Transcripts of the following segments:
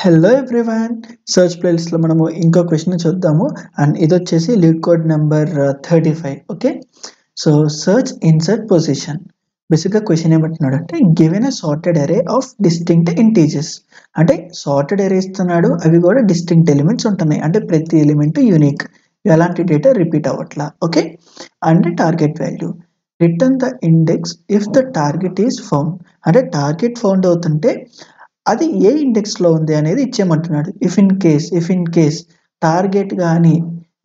Hello everyone, search ప్లేలిస్ట్లో మనము ఇంకో క్వశ్చన్ చూద్దాము. అండ్ ఇది వచ్చేసి LeetCode number 35. Okay, so search insert position. బేసిక్గా క్వశ్చన్ ఏమంటున్నాడు అంటే given a sorted array of distinct integers. అంటే సార్టెడ్ అరే ఇస్తున్నాడు, అవి కూడా డిస్టింక్ట్ ఎలిమెంట్స్ ఉంటున్నాయి, అంటే ప్రతి ఎలిమెంట్ యూనిక్, ఎలాంటి డేటా రిపీట్ అవ్వట్లా. Okay, and target value return the index if the target is found. అంటే టార్గెట్ ఫౌండ్ అవుతుంటే అది ఏ ఇండెక్స్లో ఉంది అనేది ఇచ్చేయమంటున్నాడు. ఇఫ్ ఇన్ కేస్ టార్గెట్ కానీ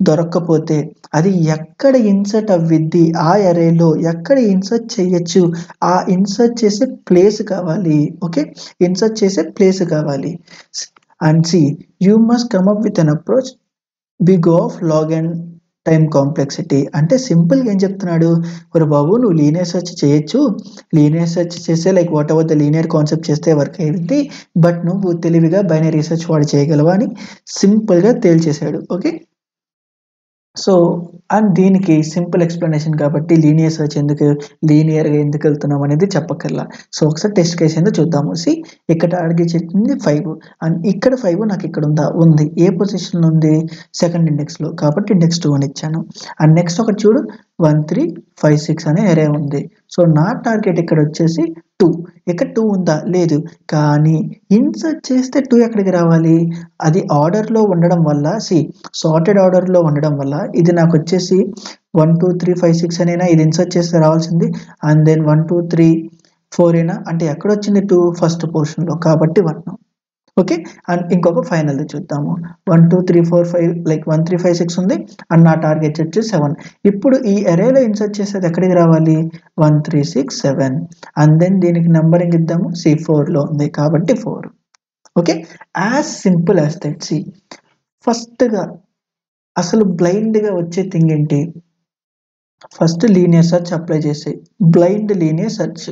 దొరక్కపోతే అది ఎక్కడ ఇన్సర్ట్ అవ్విద్ది, ఆ అరేలో ఎక్కడ ఇన్సర్ట్ చేయొచ్చు, ఆ ఇన్సర్ట్ చేసే ప్లేస్ కావాలి. ఓకే, ఇన్సర్ట్ చేసే ప్లేస్ కావాలి. And see you must come up with an approach big of log and time complexity. అంటే సింపుల్గా ఏం చెప్తున్నాడు, ఒరే బాబు నువ్వు లీనియర్ సెర్చ్ చేయొచ్చు, లీనియర్ సెర్చ్ చేస్తే like whatever the linear concept చేస్తే వర్క్ అయ్యింది, బట్ నువ్వు తెలివిగా బైనరీ సెర్చ్ వాడు చేయగలవా అని సింపుల్గా తేల్చేశాడు. ఓకే, సో అండ్ దీనికి సింపుల్ ఎక్స్ప్లెనేషన్ కాబట్టి లీనియర్ సెర్చ్ లీనియర్గా ఎందుకు వెళ్తున్నాం అనేది చెప్పక్కర్లా. సో ఒకసారి టెస్ట్ కేసు ఏందో చూద్దాము. సి ఇక్కడ టార్గెట్ చెప్పింది 5 అండ్ ఇక్కడ 5 నాకు ఇక్కడ ఉంది. ఏ పొజిషన్లో ఉంది? సెకండ్ ఇండెక్స్లో, కాబట్టి ఇండెక్స్ 2 అని ఇచ్చాను. అండ్ నెక్స్ట్ ఒకటి చూడు, 1 3 5 6 అనే అరే ఉంది. సో నా టార్గెట్ ఇక్కడ వచ్చేసి 2. ఇక్కడ 2 ఉందా? లేదు. కానీ ఇన్సర్ట్ చేస్తే 2 ఎక్కడికి రావాలి? అది ఆర్డర్లో ఉండడం వల్ల, సార్టెడ్ ఆర్డర్లో ఉండడం వల్ల ఇది నాకు వచ్చేసి 1 2 3 5 6 అనేనా ఇది ఇన్సర్ట్ చేస్తే రావాల్సింది. అండ్ దెన్ 1 2 3 4 ఏనా, అంటే ఎక్కడ వచ్చింది 2? ఫస్ట్ పోర్షన్లో, కాబట్టి 1. ఓకే, అండ్ ఇంకొక ఫైనల్ది చూద్దాము. 1 2 3 4 5 లైక్ 1 3 5 6 ఉంది అండ్ నా టార్గెట్ వచ్చి 7. ఇప్పుడు ఈ అరేలో ఇన్సర్ట్ చేసేది ఎక్కడికి రావాలి? 1 3 6 7 అండ్ దెన్ దీనికి నెంబరింగ్ ఇద్దాము. 4లో ఉంది కాబట్టి 4. Okay, as simple as that. ఫస్ట్గా అసలు బ్లైండ్గా వచ్చే థింగ్ ఏంటి? ఫస్ట్ లీనియర్ సెర్చ్ అప్లై చేసి బ్లైండ్ లీనియర్ సెర్చ్,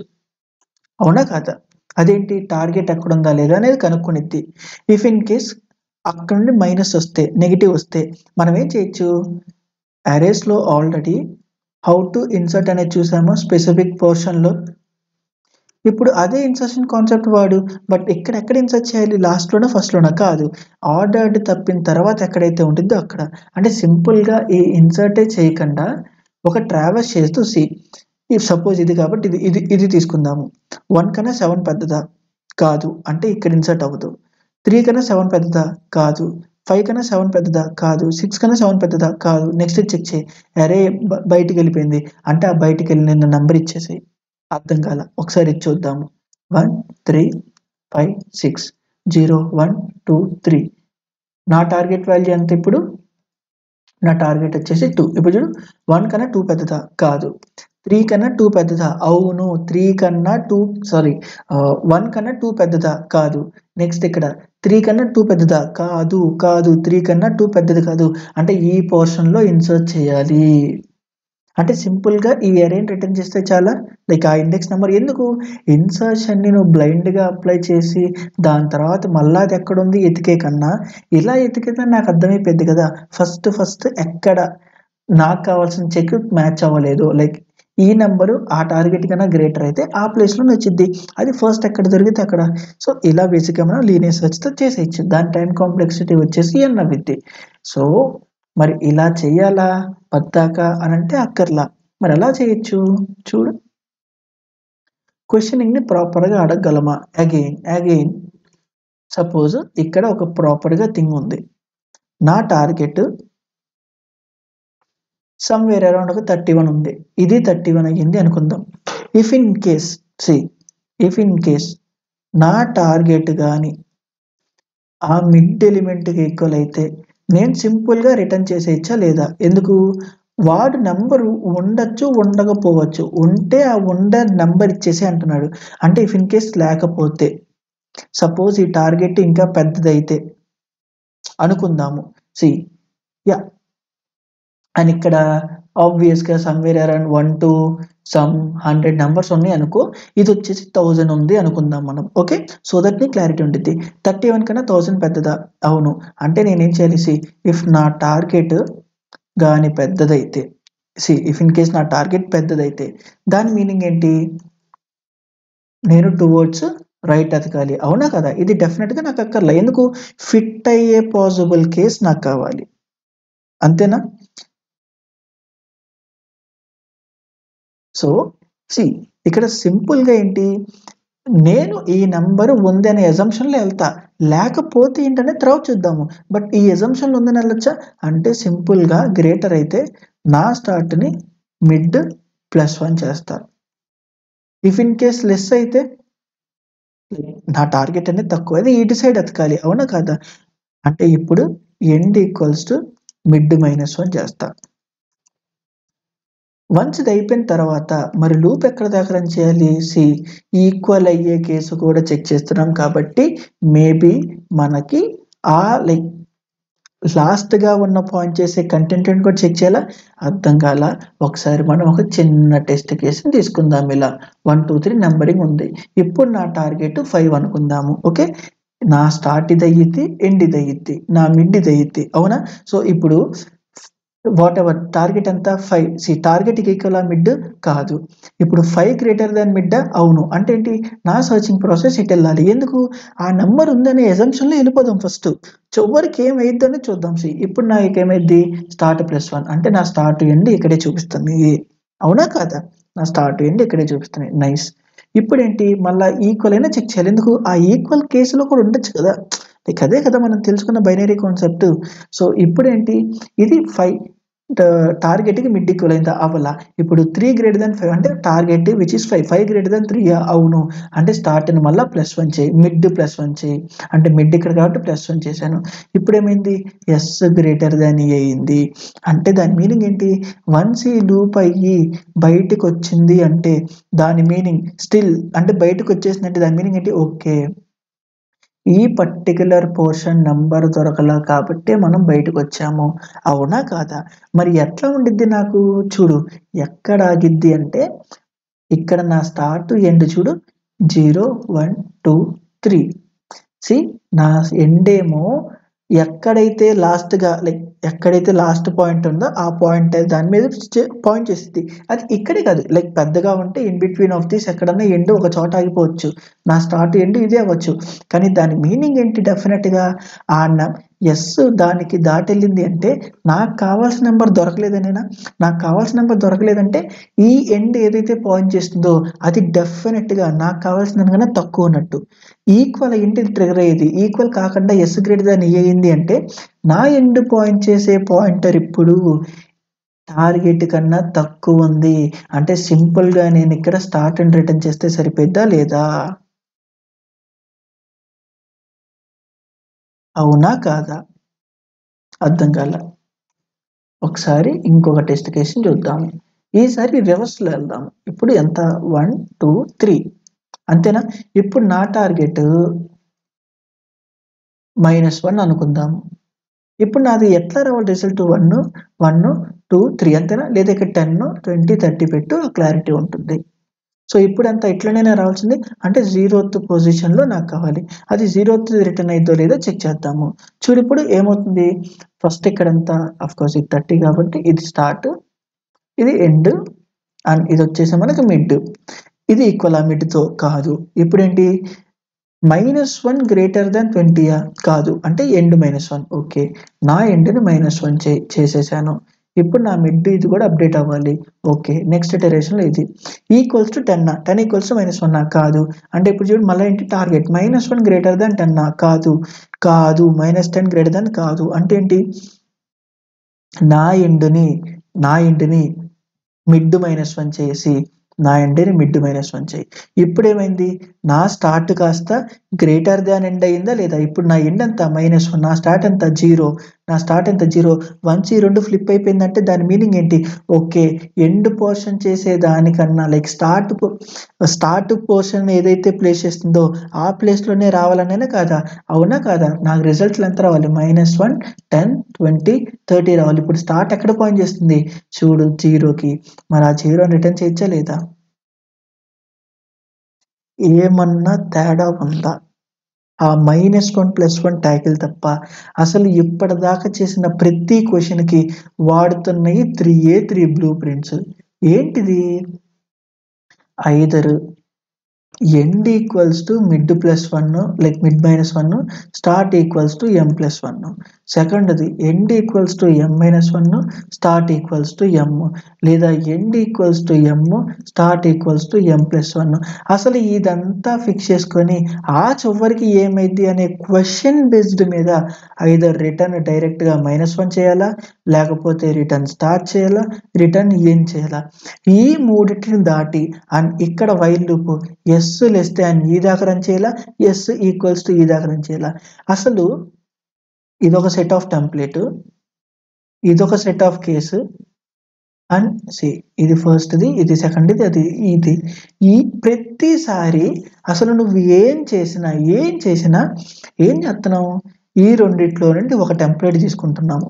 అవునా కాదా? అదేంటి, టార్గెట్ ఎక్కడ ఉందా లేదా అనేది కనుక్కొనిద్ది. ఇఫ్ ఇన్ కేస్ అక్కడ నుండి మైనస్ వస్తే, నెగిటివ్ వస్తే మనం ఏం చేయొచ్చు? అరేస్లో ఆల్రెడీ హౌ టు ఇన్సర్ట్ అనేది చూసామో స్పెసిఫిక్ పోర్షన్లో. ఇప్పుడు అదే ఇన్సర్షన్ కాన్సెప్ట్ వాడు, బట్ ఎక్కడ ఇన్సర్ట్ చేయాలి? లాస్ట్లోనా ఫస్ట్లోనా? కాదు, ఆర్డర్డ్ తప్పిన తర్వాత ఎక్కడైతే ఉంటుందో అక్కడ. అంటే సింపుల్గా ఈ ఇన్సర్టే చేయకుండా ఒక ట్రావెల్స్ చేస్తూ ఇఫ్ సపోజ్ ఇది కాబట్టి ఇది తీసుకుందాము. 1 కన్నా 7 పెద్దదా? కాదు, అంటే ఇక్కడ ఇన్సర్ట్ అవ్వదు. 3 కన్నా 7 పెద్దదా? కాదు. 5 కన్నా 7 పెద్దదా? కాదు. 6 కన్నా 7 పెద్దదా? కాదు. నెక్స్ట్ చెక్ చేయి, అరే బయటికి వెళ్ళిపోయింది, అంటే ఆ బయటికి వెళ్ళిన నెంబర్ ఇచ్చేసేయి. అర్థం కాల, ఒకసారి ఇది చూద్దాము. 1 3 5 6 0 1 2 3. నా టార్గెట్ వాల్యూ ఎంత ఇప్పుడు? నా టార్గెట్ వచ్చేసి 2. ఇప్పుడు చూడు, 1 కన్నా 2 పెద్దదా? కాదు. 3 కన్నా 2 పెద్దదా? అవును. 1 కన్నా 2 పెద్దదా? కాదు. నెక్స్ట్ ఇక్కడ 3 కన్నా 2 పెద్దదా? కాదు. 3 కన్నా 2 పెద్దది కాదు, అంటే ఈ పోర్షన్లో ఇన్సర్ట్ చేయాలి. అంటే సింపుల్గా ఈ అరేని రిటర్న్ చేస్తే చాలా, లైక్ ఆ ఇండెక్స్ నెంబర్. ఎందుకు ఇన్సర్షన్ని నువ్వు బ్లైండ్గా అప్లై చేసి దాని తర్వాత మళ్ళీ అది ఎక్కడుంది ఎతికే కన్నా ఇలా ఎతికితే నాకు అర్థమైపోయింది కదా. ఫస్ట్ ఎక్కడ నాకు కావాల్సిన చెక్ మ్యాచ్ అవ్వలేదు, లైక్ ఈ నెంబరు ఆ టార్గెట్ కన్నా గ్రేటర్ అయితే ఆ ప్లేస్లో నచ్చింది, అది ఫస్ట్ ఎక్కడ దొరికితే అక్కడ. సో ఇలా బేసిక్గా మనం లీనియర్ సెర్చ్తో చేసేయచ్చు. దాని టైం కాంప్లెక్సిటీ వచ్చేసి n అవ్విద్ది. సో మరి ఇలా చెయ్యాలా పద్దాకా అని అంటే అక్కర్లా. మరి ఎలా చేయొచ్చు చూడు. క్వశ్చనింగ్ని ప్రాపర్గా అడగగలమా? అగైన్ సపోజ్ ఇక్కడ ఒక ప్రాపర్గా థింగ్ ఉంది. నా టార్గెట్ సమ్వేర్ అరౌండ్ ఒక 31 ఉంది, ఇది 31 అయ్యింది అనుకుందాం. ఇఫ్ ఇన్ కేస్ నా టార్గెట్ కానీ ఆ మిడ్ ఎలిమెంట్కి ఈక్వల్ అయితే నేను సింపుల్గా రిటర్న్ చేసేయచ్చా లేదా? ఎందుకు? వాడు నెంబరు ఉండొచ్చు, ఉండకపోవచ్చు. ఉంటే ఆ నెంబర్ ఇచ్చేసి అంటున్నాడు. అంటే ఇఫ్ ఇన్ కేస్ లేకపోతే, సపోజ్ ఈ టార్గెట్ ఇంకా పెద్దదైతే అనుకుందాము. అండ్ ఇక్కడ ఆబ్వియస్గా somewhere around 1 to some 100 numbers ఉన్నాయి అనుకో, ఇది వచ్చేసి 1000 ఉంది అనుకుందాం మనం. ఓకే, సో దట్ నీ క్లారిటీ ఉంటుంది. 31 కన్నా 1000 పెద్దదా? అవును. అంటే నేనేం చేయాలి? ఇఫ్ నా టార్గెట్ కానీ పెద్దదైతే, ఇఫ్ ఇన్ కేస్ నా టార్గెట్ పెద్దదైతే దాని మీనింగ్ ఏంటి? నేను టువర్డ్స్ రైట్ ఎతకాలి. అవునా కదా? ఇది డెఫినిట్‌గా నాకు అక్కర్లే. ఎందుకు? ఫిట్ అయ్యే పాసిబుల్ కేస్ నాకు కావాలి. అంతేనా? సో, సీ ఇక్కడ సింపుల్‌గా ఏంటి? నేను ఈ నంబర్ ఉంది అనే అజంప్షన్‌లో ఎళ్తా. లేకపోతే ఏంటనే తర్వాత చూద్దాము. బట్ ఈ అజంప్షన్‌లో ఉందని ఎళ్ళొచ్చా? అంటే సింపుల్‌గా గ్రేటర్ అయితే నా స్టార్ట్‌ని మిడ్ +1 చేస్తా. ఇఫ్ ఇన్ కేస్ లెస్ అయితే నా టార్గెట్ అనేది తక్కువ. అది ఇటు సైడ్ ఎతకాలి. అవునా కాదా? అంటే ఇప్పుడు ఎండ్ ఈక్వల్స్ టు మిడ్ -1 చేస్తా. వన్స్ ఇది అయిపోయిన తర్వాత మరి లూప్ ఎక్కడ దాకా రన్ చేయాలి? ఈక్వల్ అయ్యే కేసు కూడా చెక్ చేస్తున్నాం కాబట్టి మేబీ మనకి ఆ లైక్ లాస్ట్‌గా ఉన్న పాయింట్ చేసే కంటెంట్‌ని కూడా చెక్ చేయాలా? అర్థం కాలా? ఒకసారి మనం ఒక చిన్న టెస్ట్ కేస్‌ని తీసుకుందాం ఇలా. 1, 2, 3 నంబరింగ్ ఉంది. ఇప్పుడు నా టార్గెట్ 5 అనుకుందాము. ఓకే. నా స్టార్ట్ ఇదయ్యిద్ది. ఎండ్ ఇదయ్యిద్ది. నా మిడ్ ఇదయ్యిద్ది. అవునా? సో, ఇప్పుడు వాటెవర్ టార్గెట్ ఎంత? 5. టార్గెట్‌కి ఈక్వలా మిడ్? కాదు. ఇప్పుడు 5 గ్రేటర్ థాన్ మిడ్డా? అవును. అంటే ఏంటి? నా సెర్చింగ్ ప్రాసెస్ ఇటెళ్ళాలి. ఎందుకు? ఆ నంబర్ ఉందనే అజంప్షన్‌లో ఎళ్ళిపోదాం ఫస్టు. చివరికి ఏమైద్దని చూద్దాం. ఇప్పుడు నాకేమైద్ది? స్టార్ట్ +1 అంటే నా స్టార్ట్, ఎండ్ ఇక్కడే చూపిస్తుంది. అవునా కాదా? నా స్టార్ట్, ఎండ్ ఇక్కడే చూపిస్తున్నాయి. నైస్. ఇప్పుడేంటి? మళ్ళా ఈక్వల్ అయినా చెక్ చేయాలి. ఎందుకు? ఆ ఈక్వల్ కేస్‌లో కూడా ఉండొచ్చు కదా! లైక్ అదే కదా మనం తెలుసుకున్న బైనరీ కాన్సెప్ట్. సో, ఇప్పుడేంటి? ఇది 5 టార్గెట్‌కి మిడ్ ఈక్వల్ అయిందా? అవ్వలా. ఇప్పుడు 3 > 5 అంటే టార్గెట్ విచ్ ఈస్ 5. 5 > 3 అవును. అంటే స్టార్ట్‌ని మళ్ళా +1 చేయి. మిడ్ +1 చేయి. అంటే మిడ్ ఇక్కడ కాబట్టి +1 చేశాను. ఇప్పుడేమైంది? యెస్ గ్రేటర్ థాన్ ఈ అయింది. అంటే దాని మీనింగ్ ఏంటి? వన్స్ ఈ లూప్ అయ్యి బయటికొచ్చింది అంటే దాని మీనింగ్ స్టిల్ అంటే బయటకొచ్చేసిందంటే దాని మీనింగ్ ఏంటి? ఓకే. ఈ పర్టిక్యులర్ పోర్షన్ నంబర్ దొరకలా కాబట్టే మనం బయటకొచ్చాము. అవునా కాదా? మరి ఎట్లా ఉండిద్ది నాకు? చూడు ఎక్కడ ఆగిద్ది అంటే, ఇక్కడ నా స్టార్ట్, ఎండ్ చూడు 0, 1, 2, 3 సీ నా ఎండేమో ఎక్కడైతే లాస్ట్‌గా లైక్ ఎక్కడైతే లాస్ట్ పాయింట్ ఉందో ఆ పాయింట్ దాని మీద పాయింట్ చేసిద్ది. అది ఇక్కడే కాదు లైక్ పెద్దగా ఉంటే ఇన్ బిట్వీన్ ఆఫ్ దిస్ ఎక్కడన్నా ఎండ్ ఒక చోట ఆగిపోవచ్చు. నా స్టార్ట్, ఎండ్ ఇదే అవ్వచ్చు. కానీ దాని మీనింగ్ ఏంటి డెఫినిట్‌గా ఆ న యెస్ దానికి దాటెళ్ళింది అంటే నాకు కావాల్సిన నంబర్ దొరకలేదనేనా? నాకు కావాల్సిన నంబర్ దొరకలేదంటే ఈ ఎండ్ ఏదైతే పాయింట్ చేస్తుందో అది డెఫినిట్‌గా నాకు కావాల్సిన దానికన్నా తక్కువ ఉన్నట్టు. ఈక్వల్ అయ్యుంటే ఇది ట్రిగ్గర్ అయ్యేది. ఈక్వల్ కాకుండా యెస్ గ్రేటర్ థాన్ ఈ అయింది అంటే నా ఎండ్ పాయింట్ చేసే పాయింటర్ ఇప్పుడు టార్గెట్ కన్నా తక్కువుంది. అంటే సింపుల్‌గా నేనిక్కడ స్టార్ట్ అండ్ రిటర్న్ చేస్తే సరిపోయిద్దా లేదా? అవునా? కాదా? అర్థం కాలా. ఒకసారి ఇంకొక టెస్ట్ కేస్‌ని చూద్దాము. ఈసారి రివర్స్‌లో ఎళ్దాం. ఇప్పుడు ఎంత 1, 2, 3 అంతేనా? ఇప్పుడు నా టార్గెట్ -1 అనుకుందాము. ఇప్పుడు నాది ఎట్లా రావాలి రిజల్ట్ 1, 1, 2, 3 అంతేనా? లేదా ఇక్కడ 10, 20, 30 పెట్టు క్లారిటీ ఉంటుంది. సో, ఇప్పుడెంత ఇట్లనేనా రావాల్సింది? అంటే 0థ్ పొజిషన్‌లో నాకు కావాలి. అది 0థ్ రిటర్న్ అయిద్దో లేదో చెక్ చేద్దాము. చూడిప్పుడు ఏమవుతుంది? ఫస్ట్ ఇక్కడెంత? ఆఫ్‌కోర్స్ ఇది 30 కాబట్టి ఇది స్టార్ట్, ఇది ఎండ్ అండ్ ఇదొచ్చేసి మనకి మిడ్. ఇది ఈక్వలా మిడ్‌తో? కాదు. ఇప్పుడేంటి? -1 గ్రేటర్ థాన్ 20 కాదు. అంటే ఎండ్ -1 ఓకే. నా ఎండ్‌ని -1 చేసేసాను. ఇప్పుడు నా మిడ్ ఇది కూడా అప్‌డేట్ అవ్వాలి. ఓకే. నెక్స్ట్ ఇటరేషన్‌లో ఇది. ఈక్వల్స్ టు 10 10 ఈక్వల్స్ టు -1 కాదు. అంటే ఇప్పుడు చూడు మళ్ళా ఏంటి టార్గెట్ -1 గ్రేటర్ థాన్ 10 కాదు. కాదు. -10 గ్రేటర్ థాన్ కాదు. అంటే ఏంటి? నా ఎండ్‌ని నా ఎండ్‌ని మిడ్ -1 చేసి, నా ఎండ్‌ని మిడ్ -1 చెయ్యి. ఇప్పుడేమైంది? నా స్టార్ట్ కాస్త గ్రేటర్ థాన్ ఎండ్ అయిందా లేదా? ఇప్పుడు నా ఎండ్ ఎంత? -1 నా స్టార్ట్ ఎంత? 0 నా స్టార్ట్ ఎంత? 0 వన్స్ ఈ 2 ఫ్లిప్ అయిపోయిందంటే దాని మీనింగ్ ఏంటి? ఓకే. ఎండ్ పోర్షన్ చేసే దానికన్నా లైక్ స్టార్ట్ పోర్షన్ ఏదైతే ప్లేస్ చేస్తుందో ఆ ప్లేస్‌లోనే రావాలనేనా కాదా? అవునా కాదా? నాకు రిజల్ట్‌లో ఎంత రావాలి? -1, 10, 20, 30 రావాలి. ఇప్పుడు స్టార్ట్ ఎక్కడ పాయింట్ చేస్తుంది? చూడు 0కి. మరి ఆ 0ని రిటర్న్ చేయొచ్చా లేదా? ఏమన్నా తేడా ఉందా? ఆ -1 +1 టాకిల్ తప్ప అసలు ఇప్పటిదాకా చేసిన ప్రతి క్వెషన్‌కి వాడుతున్నయి 3 బ్లూ ప్రింట్స్. ఏంటిది? Either end equals to mid plus 1 like mid minus 1 start equals to m plus 1 సెకండ్ది end equals to m minus 1 start equals to m లేదా end equals to m start equals to m plus 1 అసలు ఇదంతా fix చేసుకొని ఆ చివరికి ఏమైంది అనే question based మీద ఐదర్ రిటర్న్ డైరెక్ట్గా -1 చేయాలా లేకపోతే రిటర్న్ స్టార్ట్ చేయాలా రిటర్న్ ఏం చేయాలా ఈ మూడిటిని దాటి అండ్ ఇక్కడ while loop S less than E దాకా రన్ చేయాలా ఎస్ ఈక్వల్స్ టు ఈ దాకా రన్ చేయాలా అసలు ఇదొక సెట్ ఆఫ్ టెంప్లెట్ ఇదొక set of case and see ఇది ఫస్ట్ది ఇది సెకండ్ది అది ఇది ఈ ప్రతిసారి అసలు నువ్వు ఏం చేసినా ఏం చేస్తున్నావు ఈ రెండిట్లో నుండి ఒక టెంప్లెట్ తీసుకుంటున్నాము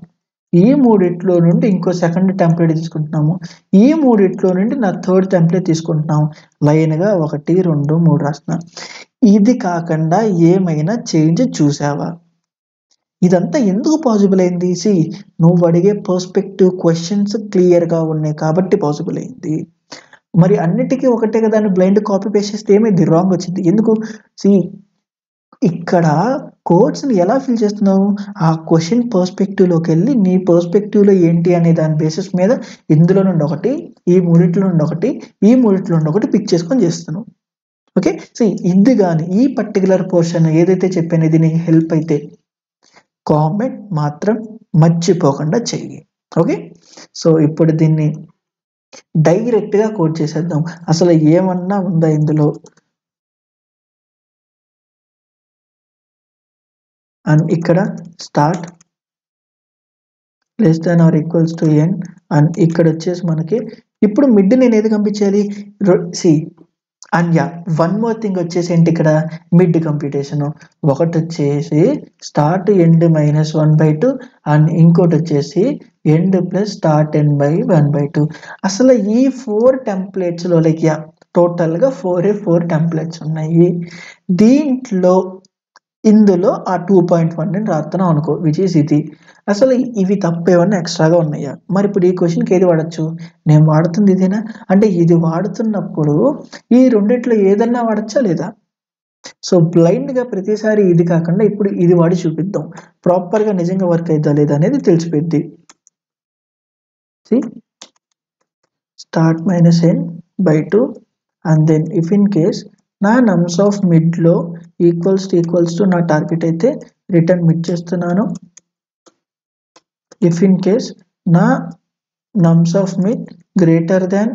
ఈ మూడిట్లో నుండి ఇంకో సెకండ్ టెంప్లెట్ తీసుకుంటున్నాము ఈ మూడిట్లో నుండి నా థర్డ్ టెంప్లెట్ తీసుకుంటున్నాము లైన్గా 1 2 3 రాస్తున్నా ఇది కాకుండా ఏమైనా చేంజ్ చూసావా ఇదంతా ఎందుకు పాసిబుల్ అయింది సి నువ్వు అడిగే పర్స్పెక్టివ్ క్వశ్చన్స్ క్లియర్గా ఉన్నాయి కాబట్టి పాసిబుల్ అయింది మరి అన్నిటికీ ఒకటే కదా బ్లైండ్ కాపీ పేస్ట్ చేస్తే ఏమైంది రాంగ్ వచ్చింది ఎందుకు సి ఇక్కడ కోడ్స్ని ఎలా ఫిల్ చేస్తున్నావు ఆ క్వశ్చన్ పర్స్పెక్టివ్లోకి వెళ్ళి నీ పర్స్పెక్టివ్లో ఏంటి అనే దాని బేసిస్ మీద ఇందులో నుండి ఒకటి ఈ మూడిట్లో నుండి ఒకటి ఈ మూడిట్లో నుండి ఒకటి పిక్ చేసుకొని చేస్తున్నావు ఓకే సో ఇది కానీ ఈ పర్టికులర్ పోర్షన్ ఏదైతే చెప్పానో ఇది నీకు హెల్ప్ అయితే కామెంట్ మాత్రం మర్చిపోకుండా చెయ్యి ఓకే సో ఇప్పుడు దీన్ని డైరెక్ట్గా కోడ్ చేసేద్దాం అసలు ఏమన్నా ఉందా ఇందులో అండ్ ఇక్కడ start less than or equals to N and ఇక్కడ వచ్చేసి మనకి ఇప్పుడు మిడ్ నేను ఏది పంపించాలి see and yeah one more thing వచ్చేసి ఏంటి ఇక్కడ మిడ్ కంప్యూటేషన్ ఒకటి వచ్చేసి స్టార్ట్ ఎండ్ -1/2 అండ్ ఇంకోటి వచ్చేసి end plus start end by 1/2 అసలు ఈ 4 టెంప్లెట్స్లో లైక్ యా టోటల్గా 4 టెంప్లెట్స్ ఉన్నాయి దీంట్లో ఇందులో ఆ 2.1 ని రాస్తున్నాం అనుకో విచ్ ఈస్ ఇది అసలు ఇవి తప్ప ఏమన్నా ఎక్స్ట్రాగా ఉన్నాయా మరి ఇప్పుడు ఈ క్వశ్చన్కి ఏది వాడచ్చు నేను వాడుతుంది ఇదేనా అంటే ఇది వాడుతున్నప్పుడు ఈ రెండిట్లో ఏదన్నా వాడచ్చా లేదా సో బ్లైండ్గా ప్రతిసారి ఇది కాకుండా ఇప్పుడు ఇది వాడి చూపిద్దాం ప్రాపర్గా నిజంగా వర్క్ అవుతుందా లేదా అనేది తెలిసిపోద్ది start -n/2 and then if in case నా నమ్స్ ఆఫ్ మిడ్లో ఈక్వల్స్ టు నా టార్గెట్ అయితే రిటర్న్ మిడ్ చేస్తున్నాను ఇఫ్ ఇన్ కేస్ నా nums of mid greater than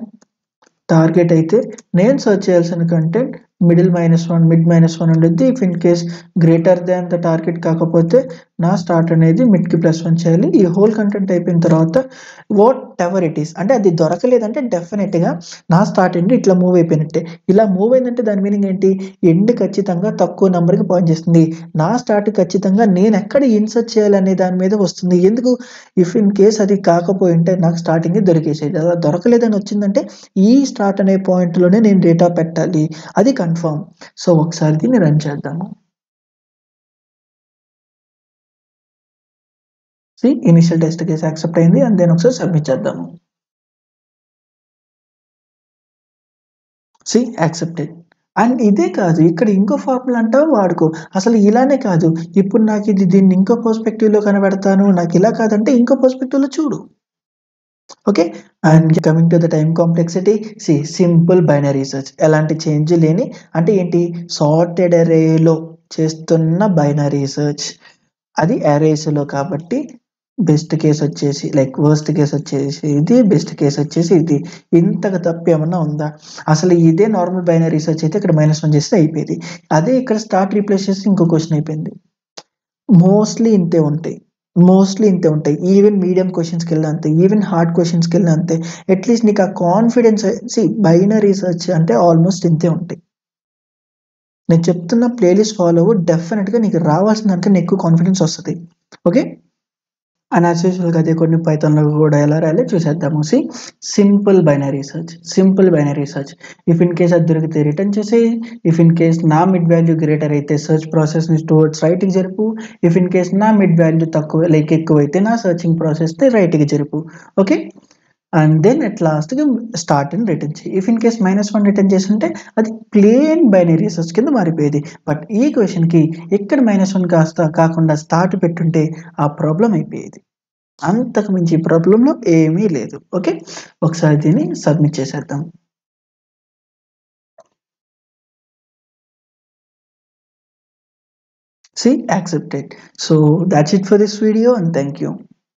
target అయితే నేను సర్చ్ చేయాల్సిన కంటెంట్ మిడిల్ -1 మిడ్ -1 ఉండేది if in case greater than the target కాకపోతే నా స్టార్ట్ అనేది మిడ్కి +1 చేయాలి ఈ హోల్ కంటెంట్ అయిపోయిన తర్వాత వాట్ ఎవర్ ఇట్ ఈస్ అంటే అది దొరకలేదంటే డెఫినెట్గా నా స్టార్ట్ ఎండ్ ఇట్లా మూవ్ అయిపోయినట్టే ఇలా మూవ్ అయిందంటే దాని మీనింగ్ ఏంటి ఎండ్ ఖచ్చితంగా తక్కువ నెంబర్కి పాయింట్ చేస్తుంది నా స్టార్ట్ ఖచ్చితంగా నేను ఎక్కడ ఇన్సర్ట్ చేయాలి అనే దాని మీద వస్తుంది ఎందుకు ఇఫ్ ఇన్ కేస్ అది కాకపోయింటే నాకు స్టార్టింగ్ దొరికేసేది అలా దొరకలేదని వచ్చిందంటే ఈ స్టార్ట్ అనే పాయింట్లోనే నేను డేటా పెట్టాలి అది కన్ఫర్మ్ సో ఒకసారి దీన్ని రన్ చేద్దాము see initial test case accept అయింది అండ్ దెన్ ఒకసారి సబ్మిట్ చేద్దాము సి యాక్సెప్టెడ్ అండ్ ఇదే కాదు ఇక్కడ ఇంకో ఫార్ములా అంటావు వాడుకో అసలు ఇలానే కాదు ఇప్పుడు నాకు ఇది దీన్ని ఇంకో పర్స్పెక్టివ్లో కనబెడతాను నాకు ఇలా కాదంటే ఇంకో పర్స్పెక్టివ్లో చూడు okay and coming to the time complexity simple binary search ఎలాంటి చేంజ్ లేని అంటే ఏంటి సార్టెడ్ అరేలో చేస్తున్న బైనరీ సెర్చ్ అది అరేస్లో కాబట్టి బెస్ట్ కేస్ వచ్చేసి లైక్ వర్స్ట్ కేస్ వచ్చేసి ఇది బెస్ట్ కేస్ వచ్చేసి ఇది ఇంతగా తప్పు ఏమన్నా ఉందా అసలు ఇదే నార్మల్ బైనరీ సెర్చ్ అయితే ఇక్కడ -1 చేస్తే అయిపోయింది అదే ఇక్కడ స్టార్ట్ రీప్లేస్ చేసి ఇంకో క్వశ్చన్ అయిపోయింది మోస్ట్లీ ఇంతే ఉంటాయి ఈవెన్ మీడియం క్వశ్చన్స్కి వెళ్ళిన అంతే ఈవెన్ హార్డ్ క్వశ్చన్స్కి వెళ్ళిన అంతే అట్లీస్ట్ నీకు ఆ కాన్ఫిడెన్స్ బైనరీ సెర్చ్ అంటే ఆల్మోస్ట్ ఇంతే ఉంటాయి నేను చెప్తున్న ప్లేలిస్ట్ ఫాలో డెఫినెట్గా నీకు రావాల్సిన దానికన్నా ఎక్కువ కాన్ఫిడెన్స్ వస్తుంది ఓకే అండ్ యాజ్ యూజువల్గా అదే కొన్ని పైథాన్లో కూడా ఎలా రాయాలో చూసేద్దాము simple binary search if in case అది దొరికితే రిటర్న్ చేసి ఇఫ్ ఇన్ కేస్ నా మిడ్ వాల్యూ గ్రేటర్ అయితే సెర్చ్ ప్రాసెస్ని టువర్డ్స్ రైట్కి జరుపు ఇఫ్ ఇన్ కేస్ నా మిడ్ వాల్యూ తక్కువ లైక్ ఎక్కువైతే నా సర్చింగ్ ప్రాసెస్ని రైట్కి జరుపు ఓకే అండ్ దెన్ అట్ లాస్ట్‌కి స్టార్ట్ అని రిటర్న్ చెయ్యి. ఇఫ్ ఇన్ కేస్ -1 రిటర్న్ చేసుంటే అది ప్లెయిన్ బైనరీ సెర్చ్ కింద మారిపోయేది. బట్ ఈ క్వెషన్‌కి ఇక్కడ -1 కాకుండా స్టార్ట్ పెట్టుంటే ఆ ప్రాబ్లమ్ అయిపోయేది. అంతకు మించి ప్రాబ్లమ్‌లో ఏమీ లేదు. ఓకే. ఒకసారి దీన్ని సబ్మిట్ చేసేద్దాం. See, accepted. So that's it for this video and thank you.